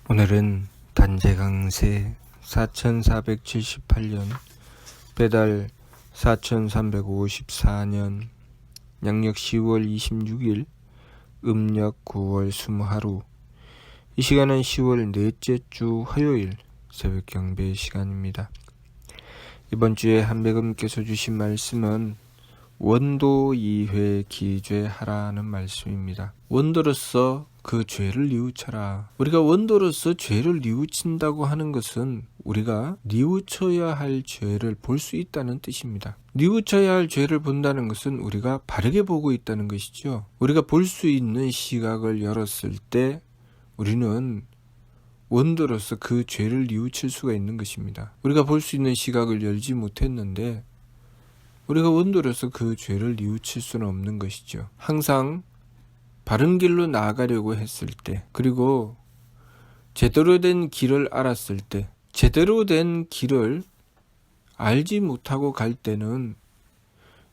오늘은 단재강세 4478년 배달 4354년 양력 10월 26일 음력 9월 20하루. 이 시간은 10월 넷째 주 화요일 새벽 경배 시간입니다. 이번 주에 한배금께서 주신 말씀은 원도 이회 기죄하라는 말씀입니다. 원도로서 그 죄를 뉘우쳐라. 우리가 원도로서 죄를 뉘우친다고 하는 것은 우리가 뉘우쳐야 할 죄를 볼 수 있다는 뜻입니다. 뉘우쳐야 할 죄를 본다는 것은 우리가 바르게 보고 있다는 것이죠. 우리가 볼 수 있는 시각을 열었을 때 우리는 원도로서 그 죄를 뉘우칠 수가 있는 것입니다. 우리가 볼 수 있는 시각을 열지 못했는데 우리가 원도로서 그 죄를 뉘우칠 수는 없는 것이죠. 항상 바른 길로 나아가려고 했을 때, 그리고 제대로 된 길을 알았을 때, 제대로 된 길을 알지 못하고 갈 때는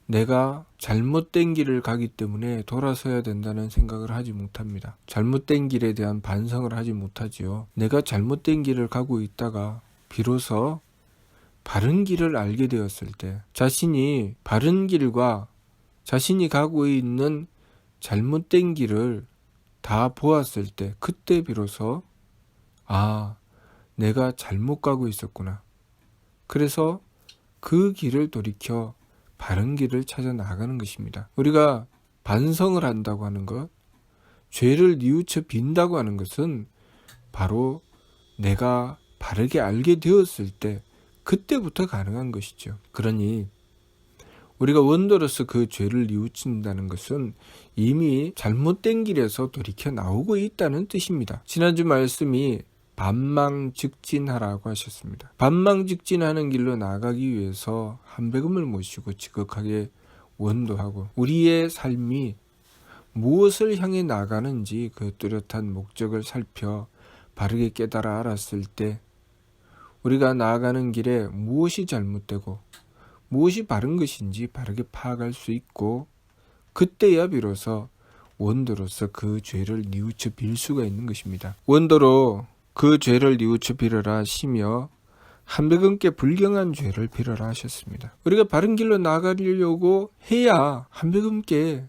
내가 잘못된 길을 가기 때문에 돌아서야 된다는 생각을 하지 못합니다. 잘못된 길에 대한 반성을 하지 못하지요. 내가 잘못된 길을 가고 있다가 비로소 바른 길을 알게 되었을 때, 자신이 바른 길과 자신이 가고 있는 잘못된 길을 다 보았을 때, 그때 비로소 내가 잘못 가고 있었구나. 그래서 그 길을 돌이켜 바른 길을 찾아 나가는 것입니다. 우리가 반성을 한다고 하는 것, 죄를 뉘우쳐 빈다고 하는 것은 바로 내가 바르게 알게 되었을 때, 그때부터 가능한 것이죠. 그러니 우리가 원도로서 그 죄를 뉘우친다는 것은 이미 잘못된 길에서 돌이켜 나오고 있다는 뜻입니다. 지난주 말씀이 반망즉진하라고 하셨습니다. 반망즉진하는 길로 나아가기 위해서 한배금을 모시고 지극하게 원도하고 우리의 삶이 무엇을 향해 나가는지 그 뚜렷한 목적을 살펴 바르게 깨달아 알았을 때 우리가 나아가는 길에 무엇이 잘못되고 무엇이 바른 것인지 바르게 파악할 수 있고, 그때야 비로소 원도로서 그 죄를 뉘우쳐 빌 수가 있는 것입니다. 원도로 그 죄를 뉘우쳐 빌어라 하시며 한배금께 불경한 죄를 빌어라 하셨습니다. 우리가 바른 길로 나아가려고 해야 한배금께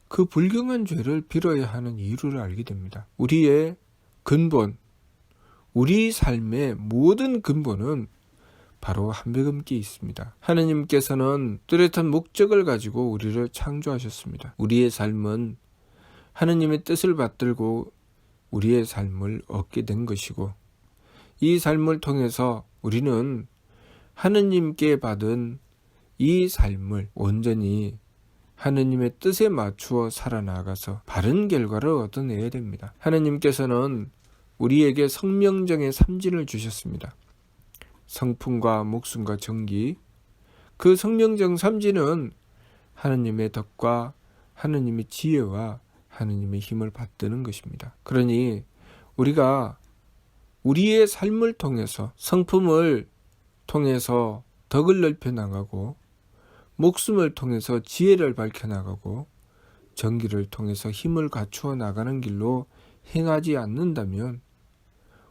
그 불경한 죄를 빌어야 하는 이유를 알게 됩니다. 우리의 근본, 우리 삶의 모든 근본은 바로 한배금께 있습니다. 하느님께서는 뚜렷한 목적을 가지고 우리를 창조하셨습니다. 우리의 삶은 하느님의 뜻을 받들고 우리의 삶을 얻게 된 것이고, 이 삶을 통해서 우리는 하느님께 받은 이 삶을 온전히 하느님의 뜻에 맞추어 살아나가서 바른 결과를 얻어내야 됩니다. 하느님께서는 우리에게 성명정의 삼진을 주셨습니다. 성품과 목숨과 정기. 그 성명정 삼진은 하느님의 덕과 하느님의 지혜와 하느님의 힘을 받드는 것입니다. 그러니 우리가 우리의 삶을 통해서, 성품을 통해서 덕을 넓혀 나가고, 목숨을 통해서 지혜를 밝혀 나가고, 정기를 통해서 힘을 갖추어 나가는 길로 행하지 않는다면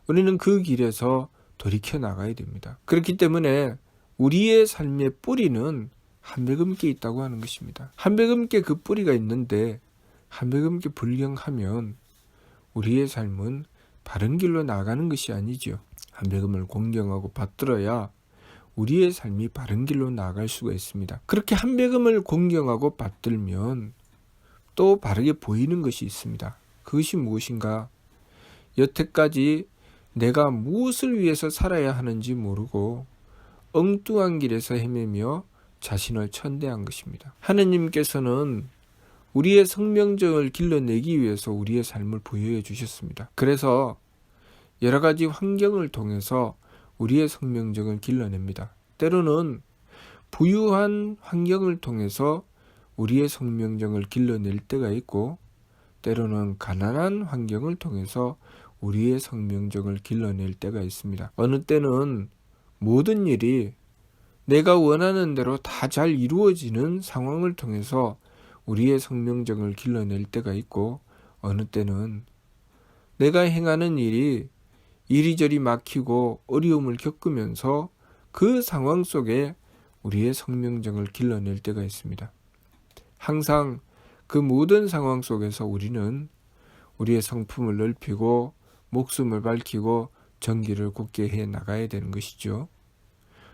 우리는 그 길에서 돌이켜 나가야 됩니다. 그렇기 때문에 우리의 삶의 뿌리는 한배금께 있다고 하는 것입니다. 한배금께 그 뿌리가 있는데 한배금께 불경하면 우리의 삶은 바른 길로 나가는 것이 아니죠. 한배금을 공경하고 받들어야 우리의 삶이 바른 길로 나아갈 수가 있습니다. 그렇게 한배금을 공경하고 받들면 또 바르게 보이는 것이 있습니다. 그것이 무엇인가? 여태까지 내가 무엇을 위해서 살아야 하는지 모르고 엉뚱한 길에서 헤매며 자신을 천대한 것입니다. 하느님께서는 우리의 성명정을 길러내기 위해서 우리의 삶을 부여해 주셨습니다. 그래서 여러 가지 환경을 통해서 우리의 성명정을 길러냅니다. 때로는 부유한 환경을 통해서 우리의 성명정을 길러낼 때가 있고, 때로는 가난한 환경을 통해서 우리의 성명정을 길러낼 때가 있습니다. 어느 때는 모든 일이 내가 원하는 대로 다 잘 이루어지는 상황을 통해서 우리의 성명정을 길러낼 때가 있고, 어느 때는 내가 행하는 일이 이리저리 막히고 어려움을 겪으면서 그 상황 속에 우리의 성명정을 길러낼 때가 있습니다. 항상 그 모든 상황 속에서 우리는 우리의 성품을 넓히고 목숨을 밝히고 정기를 굳게 해 나가야 되는 것이죠.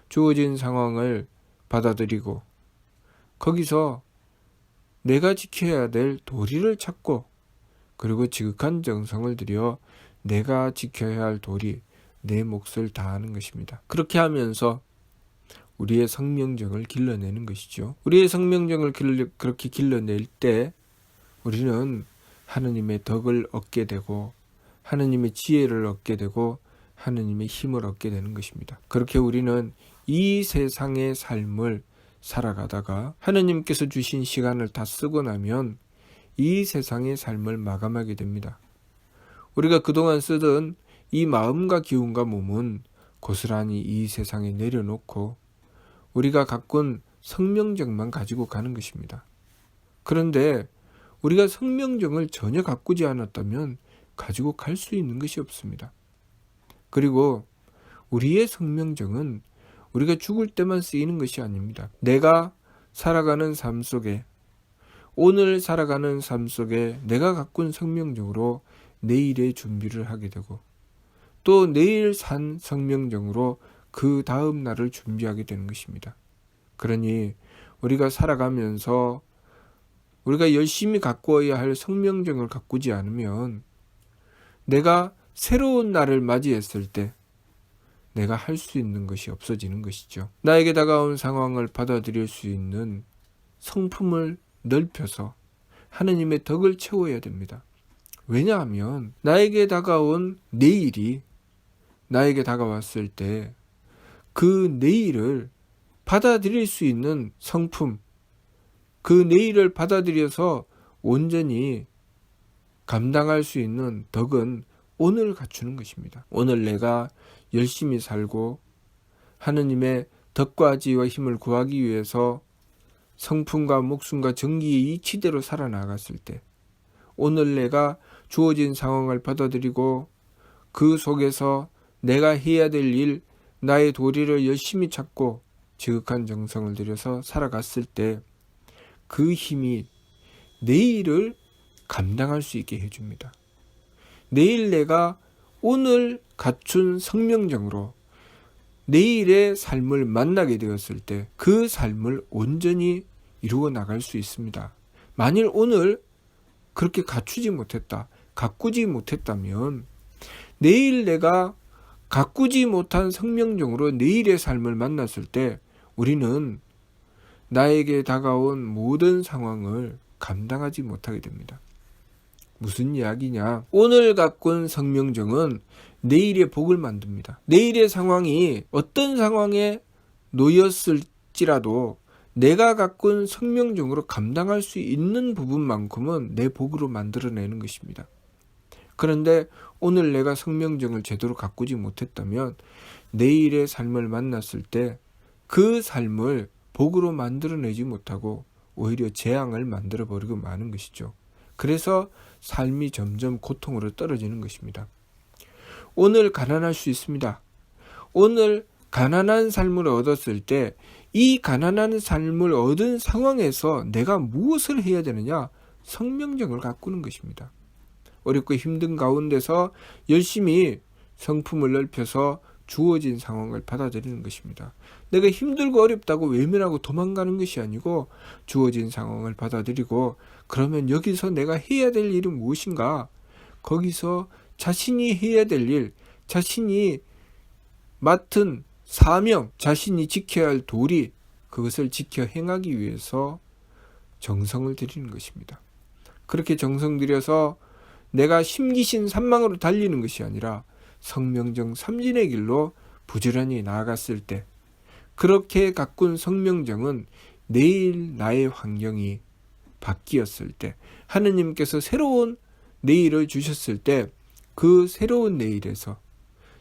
주어진 상황을 받아들이고 거기서 내가 지켜야 될 도리를 찾고 그리고 지극한 정성을 들여 내가 지켜야 할 도리, 내 몫을 다하는 것입니다. 그렇게 하면서 우리의 성명정을 길러내는 것이죠. 우리의 성명정을 그렇게 길러낼 때 우리는 하느님의 덕을 얻게 되고 하느님의 지혜를 얻게 되고 하느님의 힘을 얻게 되는 것입니다. 그렇게 우리는 이 세상의 삶을 살아가다가 하느님께서 주신 시간을 다 쓰고 나면 이 세상의 삶을 마감하게 됩니다. 우리가 그동안 쓰던 이 마음과 기운과 몸은 고스란히 이 세상에 내려놓고 우리가 가꾼 성명정만 가지고 가는 것입니다. 그런데 우리가 성명정을 전혀 가꾸지 않았다면 가지고 갈 수 있는 것이 없습니다. 그리고 우리의 성명정은 우리가 죽을 때만 쓰이는 것이 아닙니다. 내가 살아가는 삶 속에 오늘 살아가는 삶 속에 내가 가꾼 성명정으로 내일의 준비를 하게 되고 또 내일 산 성명정으로 그 다음 날을 준비하게 되는 것입니다. 그러니 우리가 살아가면서 우리가 열심히 가꾸어야 할 성명정을 가꾸지 않으면 내가 새로운 날을 맞이했을 때 내가 할 수 있는 것이 없어지는 것이죠. 나에게 다가온 상황을 받아들일 수 있는 성품을 넓혀서 하느님의 덕을 채워야 됩니다. 왜냐하면 나에게 다가온 내일이 나에게 다가왔을 때 그 내일을 받아들일 수 있는 성품, 그 내일을 받아들여서 온전히 감당할 수 있는 덕은 오늘 갖추는 것입니다. 오늘 내가 열심히 살고 하느님의 덕과 지혜와 힘을 구하기 위해서 성품과 목숨과 정기의 이치대로 살아나갔을 때 오늘 내가 주어진 상황을 받아들이고 그 속에서 내가 해야 될 일, 나의 도리를 열심히 찾고 지극한 정성을 들여서 살아갔을 때 그 힘이 내일을 감당할 수 있게 해줍니다. 내일 내가 오늘 갖춘 성명정으로 내일의 삶을 만나게 되었을 때 그 삶을 온전히 이루어 나갈 수 있습니다. 만일 오늘 그렇게 갖추지 못했다, 가꾸지 못했다면 내일 내가 가꾸지 못한 성명정으로 내일의 삶을 만났을 때 우리는 나에게 다가온 모든 상황을 감당하지 못하게 됩니다. 무슨 이야기냐? 오늘 가꾼 성명정은 내일의 복을 만듭니다. 내일의 상황이 어떤 상황에 놓였을지라도 내가 가꾼 성명정으로 감당할 수 있는 부분만큼은 내 복으로 만들어내는 것입니다. 그런데 오늘 내가 성명정을 제대로 가꾸지 못했다면 내일의 삶을 만났을 때 그 삶을 복으로 만들어내지 못하고 오히려 재앙을 만들어버리고 마는 것이죠. 그래서 삶이 점점 고통으로 떨어지는 것입니다. 오늘 가난할 수 있습니다. 오늘 가난한 삶을 얻었을 때 이 가난한 삶을 얻은 상황에서 내가 무엇을 해야 되느냐? 성명정을 가꾸는 것입니다. 어렵고 힘든 가운데서 열심히 성품을 넓혀서 주어진 상황을 받아들이는 것입니다. 내가 힘들고 어렵다고 외면하고 도망가는 것이 아니고 주어진 상황을 받아들이고 그러면 여기서 내가 해야 될 일은 무엇인가? 거기서 자신이 해야 될 일, 자신이 맡은 사명, 자신이 지켜야 할 도리, 그것을 지켜 행하기 위해서 정성을 들이는 것입니다. 그렇게 정성 들여서 내가 심기신 산망으로 달리는 것이 아니라 성명정 삼진의 길로 부지런히 나아갔을 때 그렇게 가꾼 성명정은 내일 나의 환경이 바뀌었을 때 하느님께서 새로운 내일을 주셨을 때 그 새로운 내일에서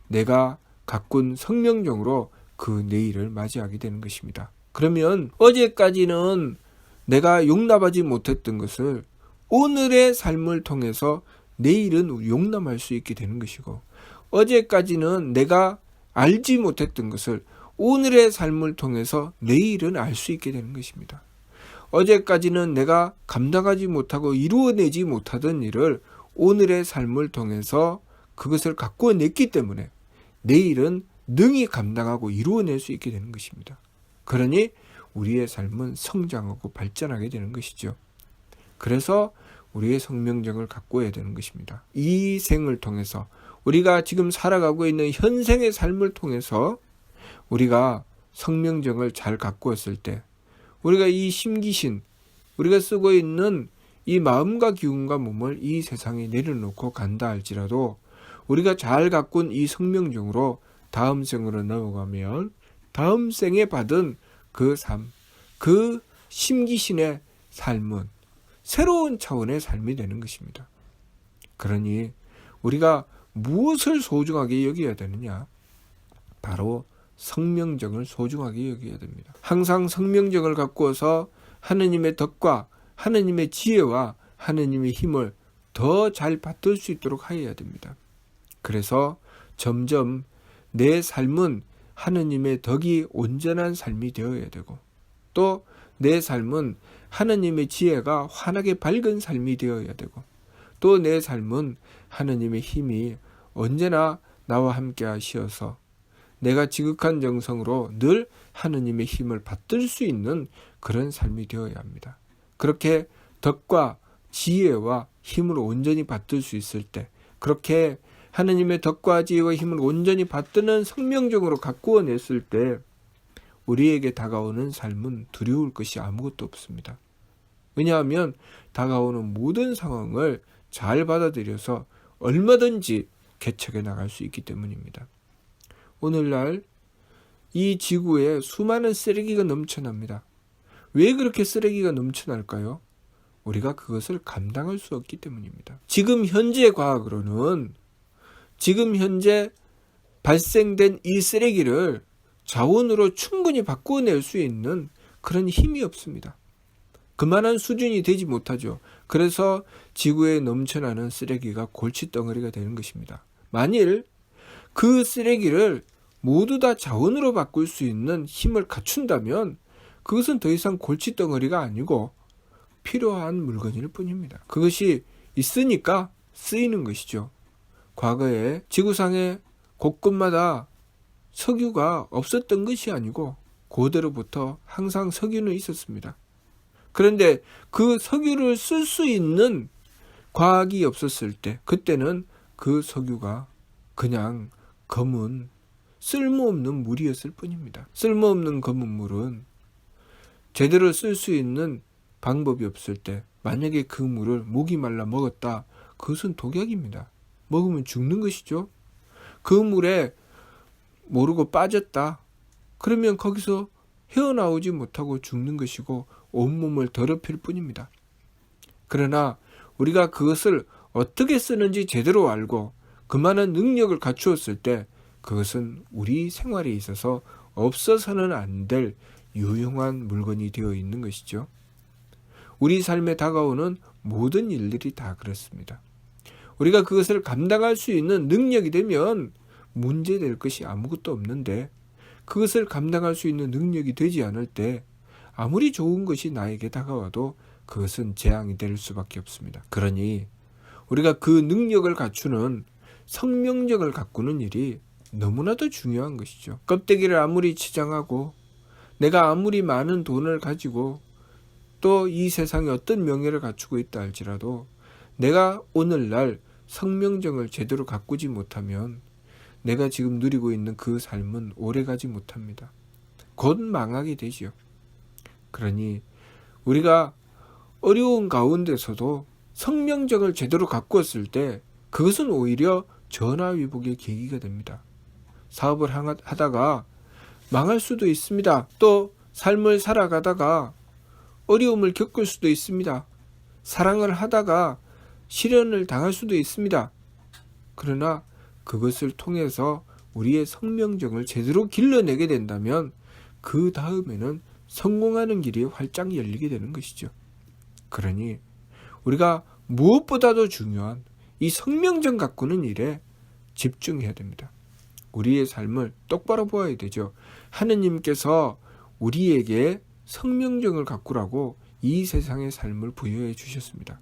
내가 가꾼 성명정으로 그 내일을 맞이하게 되는 것입니다. 그러면 어제까지는 내가 용납하지 못했던 것을 오늘의 삶을 통해서 내일은 용납할 수 있게 되는 것이고, 어제까지는 내가 알지 못했던 것을 오늘의 삶을 통해서 내일은 알 수 있게 되는 것입니다. 어제까지는 내가 감당하지 못하고 이루어내지 못하던 일을 오늘의 삶을 통해서 그것을 갖고 냈기 때문에 내일은 능히 감당하고 이루어낼 수 있게 되는 것입니다. 그러니 우리의 삶은 성장하고 발전하게 되는 것이죠. 그래서 우리의 성명정을 가꾸어야 되는 것입니다. 이 생을 통해서 우리가 지금 살아가고 있는 현생의 삶을 통해서 우리가 성명정을 잘 가꾸었을 때 우리가 이 심기신, 우리가 쓰고 있는 이 마음과 기운과 몸을 이 세상에 내려놓고 간다 할지라도 우리가 잘 가꾼 이 성명정으로 다음 생으로 넘어가면 다음 생에 받은 그 삶, 그 심기신의 삶은 새로운 차원의 삶이 되는 것입니다. 그러니 우리가 무엇을 소중하게 여겨야 되느냐? 바로 성명정을 소중하게 여겨야 됩니다. 항상 성명정을 가꾸어서 하느님의 덕과 하느님의 지혜와 하느님의 힘을 더 잘 받들 수 있도록 하여야 됩니다. 그래서 점점 내 삶은 하느님의 덕이 온전한 삶이 되어야 되고, 또 내 삶은 하느님의 지혜가 환하게 밝은 삶이 되어야 되고, 또 내 삶은 하느님의 힘이 언제나 나와 함께 하시어서 내가 지극한 정성으로 늘 하느님의 힘을 받들 수 있는 그런 삶이 되어야 합니다. 그렇게 덕과 지혜와 힘을 온전히 받들 수 있을 때, 그렇게 하느님의 덕과 지혜와 힘을 온전히 받드는 성명정으로 가꾸어 냈을 때 우리에게 다가오는 삶은 두려울 것이 아무것도 없습니다. 왜냐하면 다가오는 모든 상황을 잘 받아들여서 얼마든지 개척해 나갈 수 있기 때문입니다. 오늘날 이 지구에 수많은 쓰레기가 넘쳐납니다. 왜 그렇게 쓰레기가 넘쳐날까요? 우리가 그것을 감당할 수 없기 때문입니다. 지금 현재 과학으로는 지금 현재 발생된 이 쓰레기를 자원으로 충분히 바꾸어낼 수 있는 그런 힘이 없습니다. 그만한 수준이 되지 못하죠. 그래서 지구에 넘쳐나는 쓰레기가 골칫덩어리가 되는 것입니다. 만일 그 쓰레기를 모두 다 자원으로 바꿀 수 있는 힘을 갖춘다면 그것은 더 이상 골칫덩어리가 아니고 필요한 물건일 뿐입니다. 그것이 있으니까 쓰이는 것이죠. 과거에 지구상의 곳곳마다 석유가 없었던 것이 아니고 고대로부터 항상 석유는 있었습니다. 그런데 그 석유를 쓸 수 있는 과학이 없었을 때, 그때는 그 석유가 그냥 검은 쓸모없는 물이었을 뿐입니다. 쓸모없는 검은 물은 제대로 쓸 수 있는 방법이 없을 때 만약에 그 물을 목이 말라 먹었다, 그것은 독약입니다. 먹으면 죽는 것이죠. 그 물에 모르고 빠졌다, 그러면 거기서 헤어나오지 못하고 죽는 것이고 온몸을 더럽힐 뿐입니다. 그러나 우리가 그것을 어떻게 쓰는지 제대로 알고 그만한 능력을 갖추었을 때 그것은 우리 생활에 있어서 없어서는 안 될 유용한 물건이 되어 있는 것이죠. 우리 삶에 다가오는 모든 일들이 다 그렇습니다. 우리가 그것을 감당할 수 있는 능력이 되면 문제될 것이 아무것도 없는데, 그것을 감당할 수 있는 능력이 되지 않을 때 아무리 좋은 것이 나에게 다가와도 그것은 재앙이 될 수밖에 없습니다. 그러니 우리가 그 능력을 갖추는 성명정을 가꾸는 일이 너무나도 중요한 것이죠. 껍데기를 아무리 치장하고 내가 아무리 많은 돈을 가지고 또 이 세상에 어떤 명예를 갖추고 있다 할지라도 내가 오늘날 성명정을 제대로 가꾸지 못하면 내가 지금 누리고 있는 그 삶은 오래가지 못합니다. 곧 망하게 되지요. 그러니 우리가 어려운 가운데서도 성명정을 제대로 가꾸었을 때 그것은 오히려 전화위복의 계기가 됩니다. 사업을 하다가 망할 수도 있습니다. 또 삶을 살아가다가 어려움을 겪을 수도 있습니다. 사랑을 하다가 시련을 당할 수도 있습니다. 그러나 그것을 통해서 우리의 성명정을 제대로 길러내게 된다면 그 다음에는 성공하는 길이 활짝 열리게 되는 것이죠. 그러니 우리가 무엇보다도 중요한 이 성명정 가꾸는 일에 집중해야 됩니다. 우리의 삶을 똑바로 보아야 되죠. 하느님께서 우리에게 성명정을 가꾸라고 이 세상의 삶을 부여해 주셨습니다.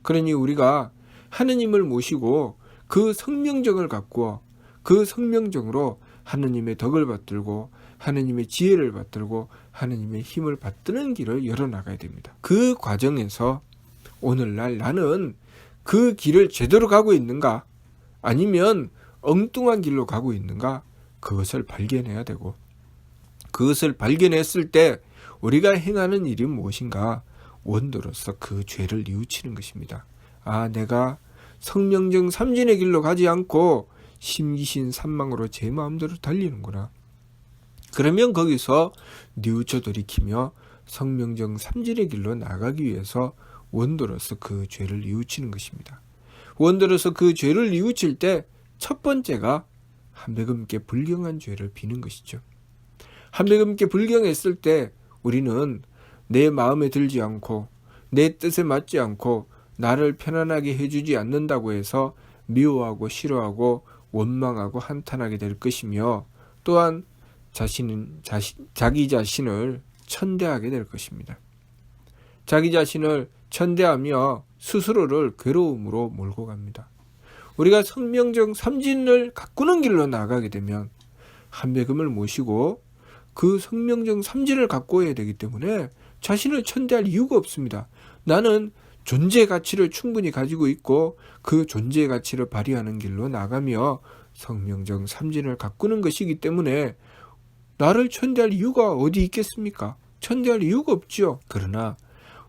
그러니 우리가 하느님을 모시고 그 성명정을 가꾸어 그 성명정으로 하느님의 덕을 받들고 하느님의 지혜를 받들고 하느님의 힘을 받드는 길을 열어나가야 됩니다. 그 과정에서 오늘날 나는 그 길을 제대로 가고 있는가 아니면 엉뚱한 길로 가고 있는가, 그것을 발견해야 되고, 그것을 발견했을 때 우리가 행하는 일이 무엇인가, 원도로서 그 죄를 뉘우치는 것입니다. 아, 내가 성명정 삼진의 길로 가지 않고 심기신 산망으로 제 마음대로 달리는구나. 그러면 거기서 뉘우쳐 돌이키며 성명정 삼진의 길로 나가기 위해서 원도로서 그 죄를 뉘우치는 것입니다. 원도로서 그 죄를 뉘우칠 때 첫 번째가 한백음께 불경한 죄를 비는 것이죠. 한백음께 불경했을 때 우리는 내 마음에 들지 않고 내 뜻에 맞지 않고 나를 편안하게 해주지 않는다고 해서 미워하고 싫어하고 원망하고 한탄하게 될 것이며, 또한 자기 자신을 천대하게 될 것입니다. 자기 자신을 천대하며 스스로를 괴로움으로 몰고 갑니다. 우리가 성명정 삼진을 가꾸는 길로 나가게 되면 한백음을 모시고 그 성명정 삼진을 가꾸어야 되기 때문에 자신을 천대할 이유가 없습니다. 나는 존재 가치를 충분히 가지고 있고 그 존재 가치를 발휘하는 길로 나가며 성명정 삼진을 가꾸는 것이기 때문에 나를 천대할 이유가 어디 있겠습니까? 천대할 이유가 없죠. 그러나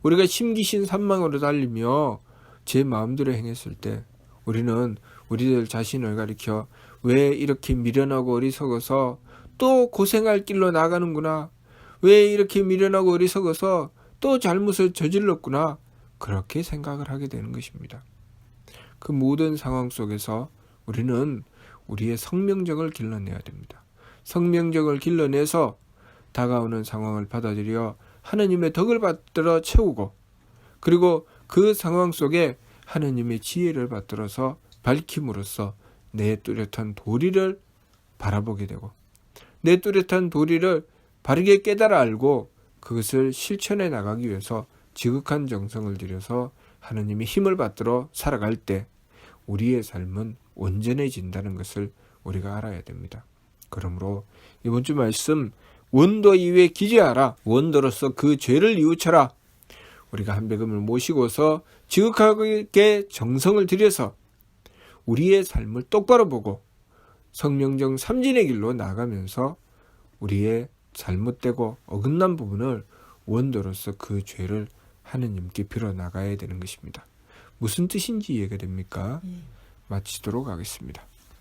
우리가 심기신 산망으로 달리며 제 마음대로 행했을 때 우리는 우리들 자신을 가리켜 왜 이렇게 미련하고 어리석어서 또 고생할 길로 나가는구나, 왜 이렇게 미련하고 어리석어서 또 잘못을 저질렀구나, 그렇게 생각을 하게 되는 것입니다. 그 모든 상황 속에서 우리는 우리의 성명정을 길러내야 됩니다. 성명정을 길러내서 다가오는 상황을 받아들여 하느님의 덕을 받들어 채우고, 그리고 그 상황 속에 하느님의 지혜를 받들어서 밝힘으로써 내 뚜렷한 도리를 바라보게 되고, 내 뚜렷한 도리를 바르게 깨달아 알고 그것을 실천해 나가기 위해서 지극한 정성을 들여서 하느님의 힘을 받들어 살아갈 때 우리의 삶은 온전해진다는 것을 우리가 알아야 됩니다. 그러므로 이번 주 말씀, 원도 이외에 기재하라, 원도로서 그 죄를 뉘우쳐라. 우리가 한백음을 모시고서 지극하게 정성을 들여서 우리의 삶을 똑바로 보고 성명정 삼진의 길로 나가면서 우리의 잘못되고 어긋난 부분을 원도로서 그 죄를 하느님께 빌어나가야 되는 것입니다. 무슨 뜻인지 이해가 됩니까? 마치도록 하겠습니다.